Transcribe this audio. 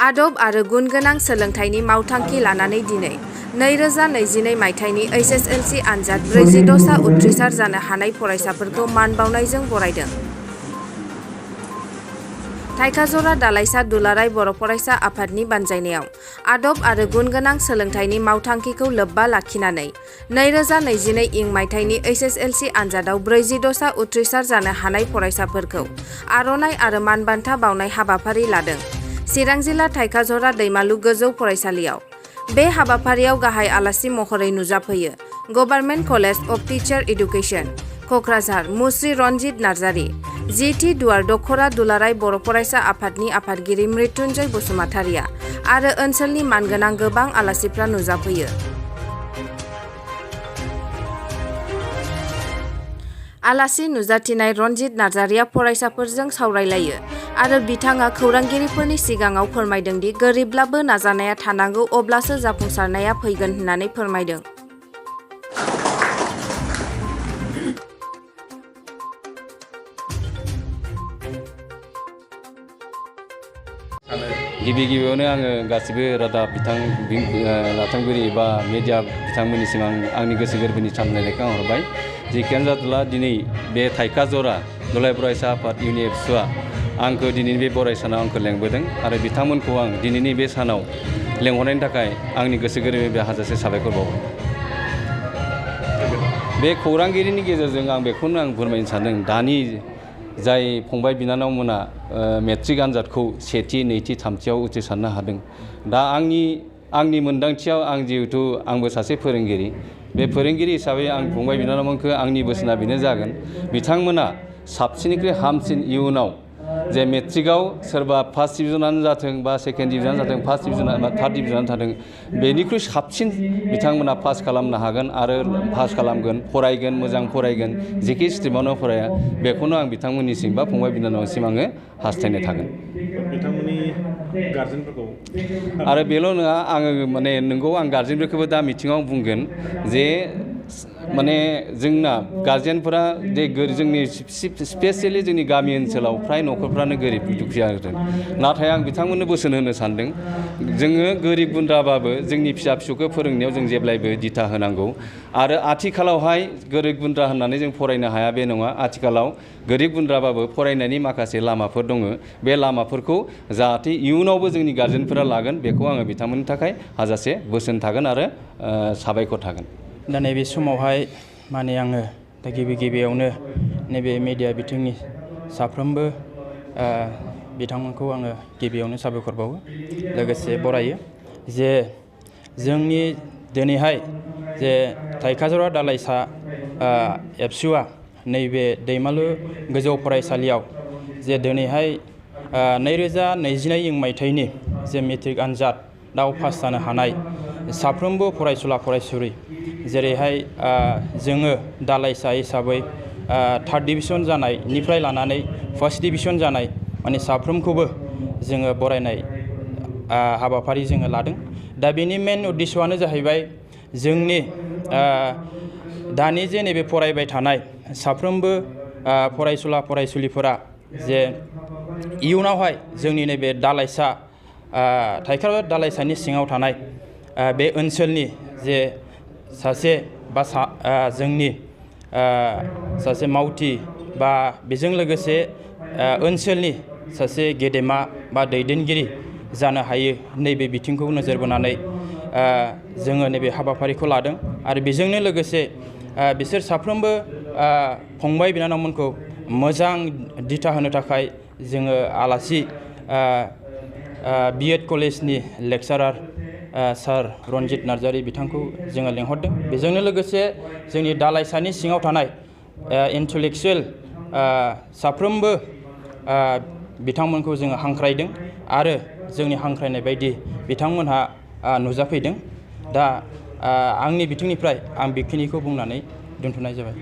आदब आरो गुनगोनां सोलोंथाइनि मावथांखि लानानै दिनै 2022 मायथाइनि HSLC आनजाद 46 सा उथ्रिसार जानो हानाय फरायसाफोरखौ मान बावनायजों बरायदों। थाइखाजरा दालाइसा दुलाराय बर' फरायसा आफादनि बानजायनायाव आदब आरो गुनगोनां सोलोंथाइनि मावथांखिखौ लोब्बा लाखिनानै 2022 इं मायथाइनि HSLC आनजादाव 46 सा उथ्रिसार जानो हानाय फरायसाफोरखौ आर'नाइ आरो मानबान्था बावनाय हाबाफारि लादों। चिरां जिल्ला थाइखाजरा दैमालु गोजौ फरायसालियाव बे हाबाफारियाव गाहाय आलासि महरै नुजाफैयो government college of teacher education, Kokrajhar मुस्रि रनजित नार्जारि, जिथि दुवार दख'रा दुलाराय बर' फरायसा आफादनि आफादगिरि मृत्युन्जय बसुमतारिया आरो ओनसोलनि मानगोनां गोबां आलासिफ्रा नुजाफैयो। आलासि नुजाथिनाय रनजित नार्जारिया फरायसाफोरजों सावरायलायो आरो बिथाङा खौरांगिरिफोरनि सिगाङाव फोरमायदोंदि गोरिबब्लाबो नाजानाया थानांगौ अब्लासो जाफुंसारनाया फैगोन होननानै फोरमायदों। गिबियावनो आङो गासिबो रादाब लाथांगिरि एबा मिडिया बिथांमोननिसिम आंनि गोसो गोरबोनि सामलायनायखौ आं हरबाय। जेखियानो जादोला दिनै बे थाइखाजरा दुलाराय फरायसा आफाद इउनिएफसुआ आंखौ दिनैनि बे बराय सानाव आंखौ लेंबोदों आरो बिथांमोनखौ आं दिनैनि बे सानाव लेंहरनायनि थाखाय आंनि गोसो गोरबोनिफ्राय हाजासे साबायखर बावो। बे खौरांगिरिनि गेजेरजों आं बेखौनो फोरमायनो सानदों, दानि जाय फंबाय बिनानावमोना मेट्रिक आनजादखौ सेथि नैथि थामथियाव उथ्रिसारनो हादों। दा आंनि मोनदांथियाव जिहेथु आंबो सासे फोरोंगिरि, बे फोरोंगिरि हिसाबै आं फंबाय बिनानावमोनखौ आंनि बोसोना बेनो जागोन, बिथांमोना साबसिननिख्रुइ हामसिन इयुनाव जे मेट्रिकआव सोरबा फार्स्ट डिभिजनानो जाथों बा सेकेन्ड डिभिजनानो जाथों, फार्स्ट डिभिजन बा थार्ड डिभिजनानो जाथों, बेनिख्रुइ साबसिन बिथांमोना पास खालामनो हागोन आरो पास खालामगोन, फरायगोन, मोजां फरायगोन, जेखि स्ट्रिमावनो फराया बेखौनो आं बिथांमोननिसिम बा फंबाय बिनानावनिसिम आङो हास्थायनाय थागोन। बिथांमोननि गारजेनफोरखौ आरो बेल' नङा, आङो नोंगौ आं गारजेनफोरखौबो दा मिथिङाव बुंगोन जे जोंना गारजेनफोरा जोंनि स्पेसियेलि जोंनि गामि ओनसोलाव फ्राय न'खरफ्रानो गोरिब दुखिया होदों। नाथाय आं बिथांमोननो बोसोन होनो सानदों, जोङो गोरिब गुन्द्राबाबो जोंनि फिसा फिसौखौ फोरोंनायाव जों जेब्लायबो दिथा होनांगौ। आरो आथिखालावहाय गोरिब गुन्द्रा होननानै जों फरायनो हाया बे नङा। आथिखालाव गोरिब गुन्द्राबाबो फरायनायनि माखासे लामाफोर दङ। बे लामाफोरखौ जाहाथे इयुनावबो जोंनि गारजेनफोरा लागोन, बेखौ आङो बिथांमोननि थाखाय हाजासे बोसोन थागोन आरो साबायखर थागोन। दा नैबे समावहाय आङो दा गिबियावनो नैबे मिडिया बिथिंनि साफ्रोमबो बिथांमोनखौ आङो गिबियावनो साबायखर बावो, लोगोसे बरायो जे जोंनि दिनैहाय जे थाइखाजरा दालाइसा एबसुआ नैबे दैमालु गोजौ फरायसालियाव जे दिनैहाय 2022 इं मायथाइनि जे मेट्रिक आनजादाव पास जानो हानाय साफ्रोमबो फरायसुला फरायसुलि, जेरैहाय जोङो दालाइसा हिसाबै थार्ड डिभिजन जानायनिफ्राय लानानै फार्स्ट डिभिजन जानाय साफ्रोमखौबो जोङो बरायनाय हाबाफारि जोङो लादों। दा बेनि मेन उद्देश्यआनो जाहैबाय जोंनि दानि जे नैबे फरायबाय थानाय साफ्रोमबो फरायसुला फरायसुलिफोरा जे इयुनावहाय जोंनि नैबे दालाइसा थाइखाजरा दालाइसानि सिङाव थानाय बे ओनसोलनि जे सासे बा जोंनि सासे मावथि बा बेजों लोगोसे ओनसोलनि सासे गेदेमा बा दैदेनगिरि जानो हायो, नैबे बिथिंखौ नोजोर बोनानै जोङो नैबे हाबाफारिखौ लादों। आरो बेजोंनो लोगोसे बिसोर साफ्रोमबो फंबाय बिनानावमोनखौ मोजां दिथा होनो थाखाय जोङो आलासि बिएड कलेजनि लेक्सारार सार रनजित नार्जारि बिथांखौ जोङो लेंहरदों। बेजोंनो लोगोसे जोंनि दालाइसानि सिङाव थानाय इन्टेलेक्सुयेल साफ्रोमबो बिथांमोनखौ जोङो हांख्रायदों आरो जोंनि हांख्रायनाय बायदि बिथांमोनहा नुजाफैदों। दा आंनि बिथिंनिफ्राय आं बेखिनिखौ बुंनानै दोनथ'नाय जाबाय।